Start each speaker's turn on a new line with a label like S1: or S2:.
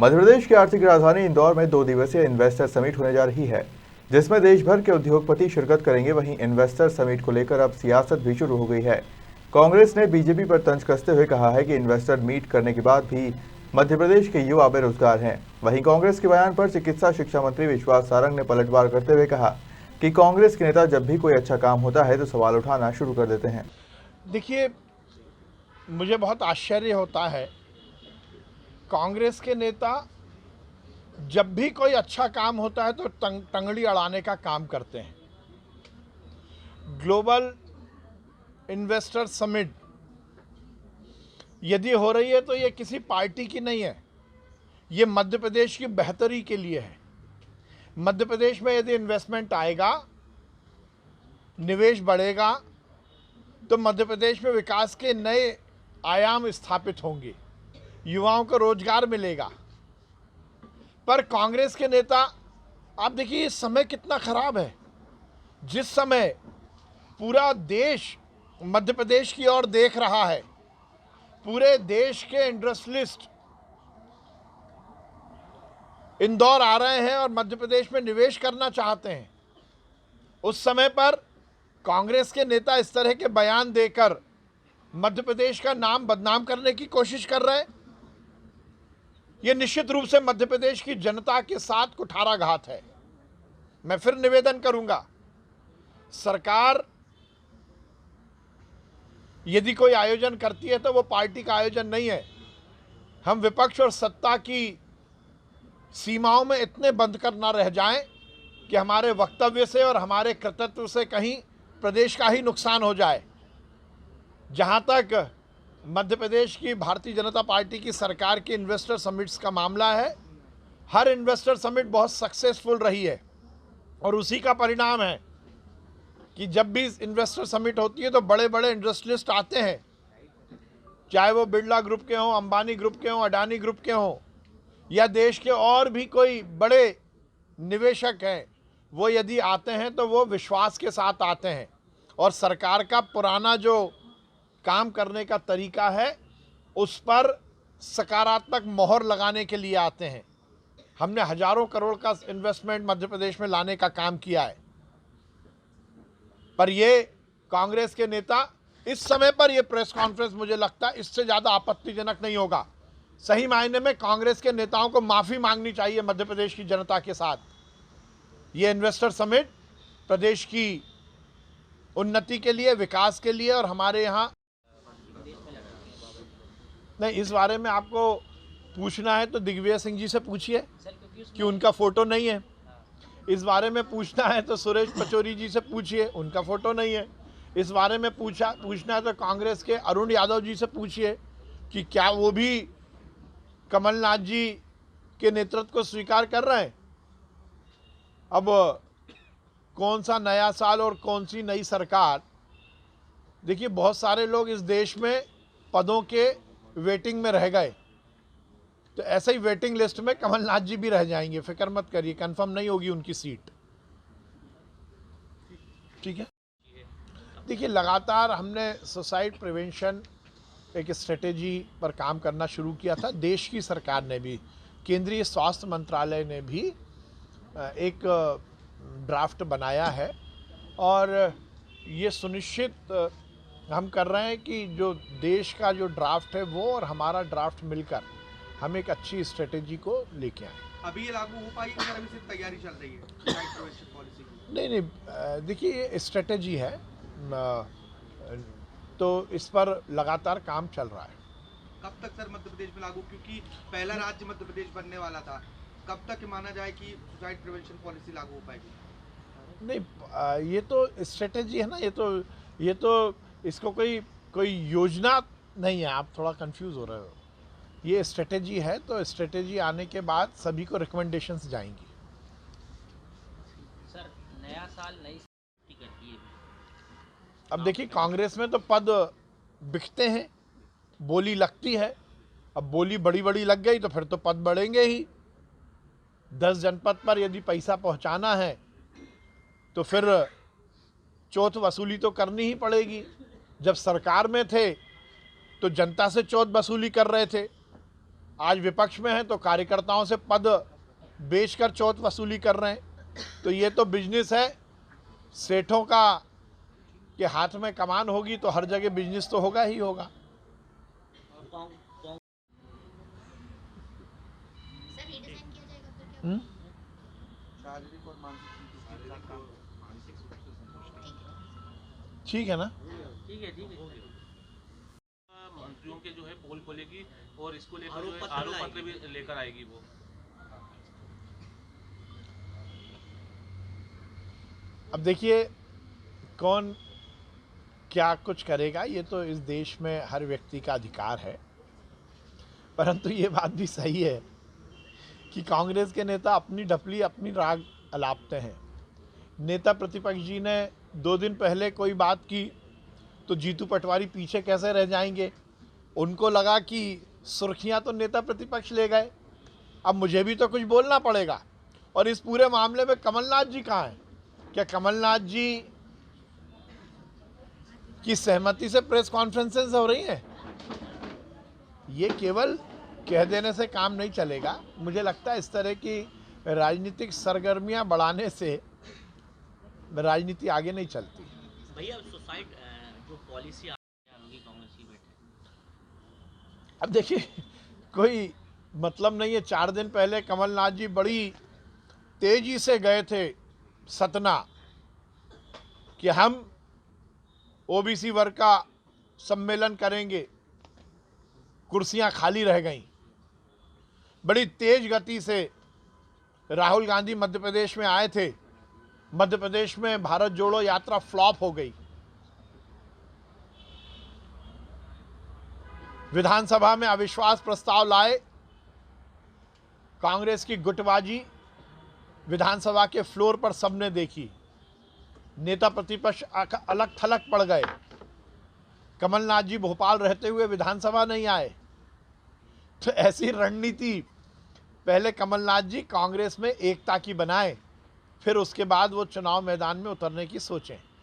S1: मध्य प्रदेश की आर्थिक राजधानी इंदौर में 2 दिवसीय इन्वेस्टर समिट होने जा रही है, जिसमें देश भर के उद्योगपति शिरकत करेंगे। वहीं इन्वेस्टर समिट को लेकर अब सियासत भी शुरू हो गई है। कांग्रेस ने बीजेपी पर तंज कसते हुए कहा है कि इन्वेस्टर मीट करने के बाद भी मध्य प्रदेश के युवा बेरोजगार हैं। वहीं कांग्रेस के बयान पर चिकित्सा शिक्षा मंत्री विश्वास सारंग ने पलटवार करते हुए कहा कि कांग्रेस के नेता जब भी कोई अच्छा काम होता है तो सवाल उठाना शुरू कर देते हैं।
S2: देखिए, मुझे बहुत आश्चर्य होता है, कांग्रेस के नेता जब भी कोई अच्छा काम होता है तो टंगड़ी अड़ाने का काम करते हैं। ग्लोबल इन्वेस्टर समिट यदि हो रही है तो ये किसी पार्टी की नहीं है, ये मध्य प्रदेश की बेहतरी के लिए है। मध्य प्रदेश में यदि इन्वेस्टमेंट आएगा, निवेश बढ़ेगा, तो मध्य प्रदेश में विकास के नए आयाम स्थापित होंगे, युवाओं को रोजगार मिलेगा। पर कांग्रेस के नेता, आप देखिए इस समय कितना खराब है। जिस समय पूरा देश मध्य प्रदेश की ओर देख रहा है, पूरे देश के इंडस्ट्रियलिस्ट इंदौर आ रहे हैं और मध्य प्रदेश में निवेश करना चाहते हैं, उस समय पर कांग्रेस के नेता इस तरह के बयान देकर मध्य प्रदेश का नाम बदनाम करने की कोशिश कर रहे हैं। यह निश्चित रूप से मध्य प्रदेश की जनता के साथ कुठाराघात है। मैं फिर निवेदन करूंगा, सरकार यदि कोई आयोजन करती है तो वो पार्टी का आयोजन नहीं है। हम विपक्ष और सत्ता की सीमाओं में इतने बंद कर ना रह जाएं कि हमारे वक्तव्य से और हमारे कर्तव्य से कहीं प्रदेश का ही नुकसान हो जाए। जहां तक मध्य प्रदेश की भारतीय जनता पार्टी की सरकार के इन्वेस्टर समिट्स का मामला है, हर इन्वेस्टर समिट बहुत सक्सेसफुल रही है और उसी का परिणाम है कि जब भी इन्वेस्टर समिट होती है तो बड़े बड़े इंडस्ट्रियलिस्ट आते हैं, चाहे वो बिरला ग्रुप के हों, अंबानी ग्रुप के हों, अडानी ग्रुप के हों, या देश के और भी कोई बड़े निवेशक हैं। वो यदि आते हैं तो वो विश्वास के साथ आते हैं और सरकार का पुराना जो काम करने का तरीका है उस पर सकारात्मक मोहर लगाने के लिए आते हैं। हमने हजारों करोड़ का इन्वेस्टमेंट मध्य प्रदेश में लाने का काम किया है, पर ये कांग्रेस के नेता इस समय पर ये प्रेस कॉन्फ्रेंस, मुझे लगता है इससे ज़्यादा आपत्तिजनक नहीं होगा। सही मायने में कांग्रेस के नेताओं को माफ़ी मांगनी चाहिए मध्य प्रदेश की जनता के साथ। ये इन्वेस्टर समिट प्रदेश की उन्नति के लिए, विकास के लिए और हमारे यहाँ नहीं, इस बारे में आपको पूछना है तो दिग्विजय सिंह जी से पूछिए कि उनका फ़ोटो नहीं है। इस बारे में पूछना है तो सुरेश पचौरी जी से पूछिए, उनका फ़ोटो नहीं है। इस बारे में पूछना है तो कांग्रेस के अरुण यादव जी से पूछिए कि क्या वो भी कमलनाथ जी के नेतृत्व को स्वीकार कर रहे हैं। अब कौन सा नया साल और कौन सी नई सरकार, देखिए बहुत सारे लोग इस देश में पदों के वेटिंग में रह गए, तो ऐसे ही वेटिंग लिस्ट में कमलनाथ जी भी रह जाएंगे। फिक्र मत करिए, कंफर्म नहीं होगी उनकी सीट। ठीक है, देखिए लगातार हमने सुसाइड प्रिवेंशन एक स्ट्रेटेजी पर काम करना शुरू किया था। देश की सरकार ने भी, केंद्रीय स्वास्थ्य मंत्रालय ने भी एक ड्राफ्ट बनाया है और ये सुनिश्चित हम कर रहे हैं कि जो देश का जो ड्राफ्ट है वो और हमारा ड्राफ्ट मिलकर हम एक अच्छी स्ट्रेटेजी को लेके आए।
S3: अभी ये लागू हो पाएगी या अभी सिर्फ तैयारी चल रही है सुसाइड प्रिवेंशन पॉलिसी की?
S2: नहीं, देखिए ये स्ट्रेटेजी है, तो इस पर लगातार काम चल रहा है।
S3: कब तक सर मध्य प्रदेश में लागू, क्योंकि पहला राज्य मध्य प्रदेश बनने वाला था, कब तक माना जाए कि सुसाइड प्रिवेंशन पॉलिसी लागू हो पाएगी?
S2: नहीं, ये तो स्ट्रेटेजी है ना, ये तो इसको कोई योजना नहीं है। आप थोड़ा कंफ्यूज हो रहे हो। ये स्ट्रेटेजी है, तो स्ट्रेटेजी आने के बाद सभी को रिकमेंडेशंस जाएंगी।
S4: सर, नया साल नई टिकट है।
S2: अब देखिए कांग्रेस में तो पद बिकते हैं, बोली लगती है। अब बोली बड़ी लग गई तो फिर तो पद बढ़ेंगे ही। 10 जनपद पर यदि पैसा पहुंचाना है तो फिर चौथ वसूली तो करनी ही पड़ेगी। जब सरकार में थे तो जनता से चौथ वसूली कर रहे थे, आज विपक्ष में हैं तो कार्यकर्ताओं से पद बेचकर चौथ वसूली कर रहे हैं। तो ये तो बिजनेस है, सेठों का के हाथ में कमान होगी तो हर जगह बिजनेस तो होगा ही होगा।
S5: सर रिडिजाइन किया जाएगा तो क्या
S3: शारीरिक और मानसिक
S2: ठीक है ना?
S4: ठीक है
S6: मंत्रियों के जो है पोल खोलेगी और इसको लेकर
S4: आरोप
S6: जो है
S4: पत्र
S6: आरोप
S4: लाएगी।
S6: पत्र भी लेकर आएगी वो।
S2: अब देखिए कौन क्या कुछ करेगा, ये तो इस देश में हर व्यक्ति का अधिकार है। परंतु ये बात भी सही है कि कांग्रेस के नेता अपनी ढपली अपनी राग अलापते हैं। नेता प्रतिपक्ष जी ने 2 दिन पहले कोई बात की तो जीतू पटवारी पीछे कैसे रह जाएंगे। उनको लगा कि सुर्खियां तो नेता प्रतिपक्ष ले गए, अब मुझे भी तो कुछ बोलना पड़ेगा। और इस पूरे मामले में कमलनाथ जी कहाँ हैं? क्या कमलनाथ जी की सहमति से प्रेस कॉन्फ्रेंसेस हो रही हैं? ये केवल कह देने से काम नहीं चलेगा। मुझे लगता है इस तरह की राजनीतिक सरगर्मियां बढ़ाने से राजनीति आगे नहीं चलती।
S4: भैया सुसाइड जो पॉलिसी होगी कांग्रेस की बैठक,
S2: अब देखिए कोई मतलब नहीं है। 4 दिन पहले कमलनाथ जी बड़ी तेजी से गए थे सतना कि हम ओबीसी वर्ग का सम्मेलन करेंगे, कुर्सियां खाली रह गईं। बड़ी तेज गति से राहुल गांधी मध्य प्रदेश में आए थे, मध्य प्रदेश में भारत जोड़ो यात्रा फ्लॉप हो गई। विधानसभा में अविश्वास प्रस्ताव लाए, कांग्रेस की गुटबाजी विधानसभा के फ्लोर पर सबने देखी। नेता प्रतिपक्ष अलग थलग पड़ गए। कमलनाथ जी भोपाल रहते हुए विधानसभा नहीं आए। तो ऐसी रणनीति पहले कमलनाथ जी कांग्रेस में एकता की बनाएं, फिर उसके बाद वो चुनाव मैदान में उतरने की सोचें।